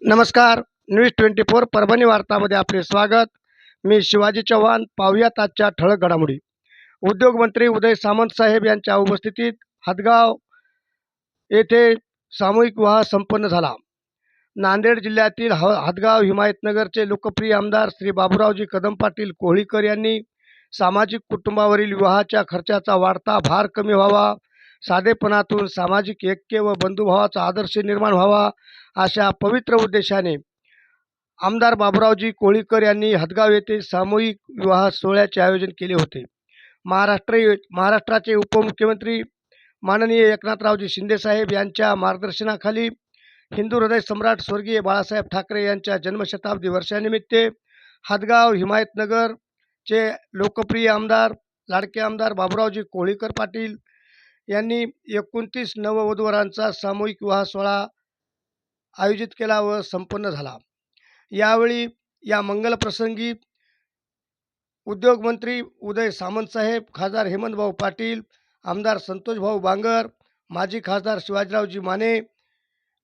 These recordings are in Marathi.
नमस्कार. न्यूज 24 परभणी वार्तामध्ये आपले स्वागत. मी शिवाजी चव्हाण. पाहूयात आजच्या ठळक घडामोडी. उद्योगमंत्री उदय सामंत साहेब यांच्या उपस्थितीत हदगाव येथे सामूहिक विवाह संपन्न झाला. नांदेड जिल्ह्यातील हदगाव हिमायतनगरचे लोकप्रिय आमदार श्री बाबूरावजी कदम पाटील कोहळीकर यांनी सामाजिक कुटुंबावरील विवाहाच्या खर्चाचा वाढता भार कमी व्हावा, साधेपणातून सामाजिक ऐक्य व बंधुभावाचा आदर्श निर्माण व्हावा, अशा पवित्र उद्देशाने आमदार बाबूरावजी कोहळीकर यांनी हदगाव येथे सामूहिक विवाह सोहळ्याचे आयोजन केले होते. महाराष्ट्राचे उपमुख्यमंत्री माननीय एकनाथरावजी शिंदेसाहेब यांच्या मार्गदर्शनाखाली हिंदू हृदय सम्राट स्वर्गीय बाळासाहेब ठाकरे यांच्या जन्मशताब्दी वर्षानिमित्त हदगाव हिमायतनगरचे लोकप्रिय आमदार लाडके आमदार बाबूरावजी कोहळीकर पाटील यांनी 29 नववधूवरांचा सामूहिक विवाह सोहळा आयोजित केला व संपन्न झाला. यावेळी या मंगलप्रसंगी उद्योगमंत्री उदय सामंत साहेब, खासदार हेमंतभाऊ पाटील, आमदार संतोषभाऊ बांगर, माजी खासदार शिवाजीरावजी माने,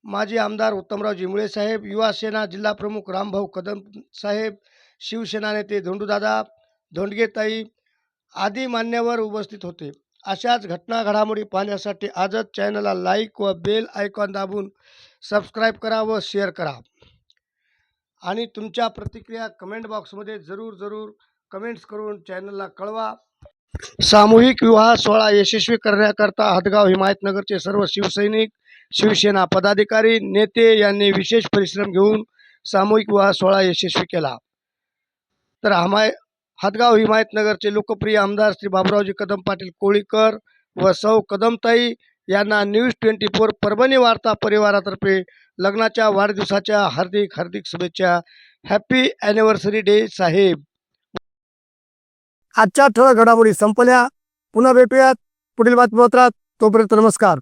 माजी आमदार उत्तमरावजी मुळे साहेब, युवा सेना जिल्हाप्रमुख रामभाऊ कदम साहेब, शिवसेना नेते धोंडूदादा धोंडगेताई आदी मान्यवर उपस्थित होते. अशाच घडामोडी पाहण्यासाठी आजच चॅनलला लाईक व बेल आयकॉन दाबून सबस्क्राईब करा व शेअर करा. आणि तुमच्या प्रतिक्रिया कमेंट बॉक्समध्ये जरूर कमेंट्स करून चॅनलला कळवा. सामूहिक विवाह सोहळा यशस्वी करण्याकरता हदगाव हिमायतनगरचे सर्व शिवसैनिक, शिवसेना पदाधिकारी, नेते यांनी विशेष परिश्रम घेऊन सामूहिक विवाह सोहळा यशस्वी केला. तर हदगाव हिमायतनगरचे लोकप्रिय आमदार श्री बाबूरावजी कदम पाटील कोहळीकर व सौ कदमताई यांना न्यूज 24 परभणी वार्ता परिवारातर्फे लग्नाच्या वाढदिवसाच्या हार्दिक शुभेच्छा. हॅपी ॲनिव्हर्सरी डे साहेब. आजच्या ठळक घडामोडी संपल्या. पुन्हा भेटूयात पुढील बातमीपत्रात. तोपर्यंत नमस्कार.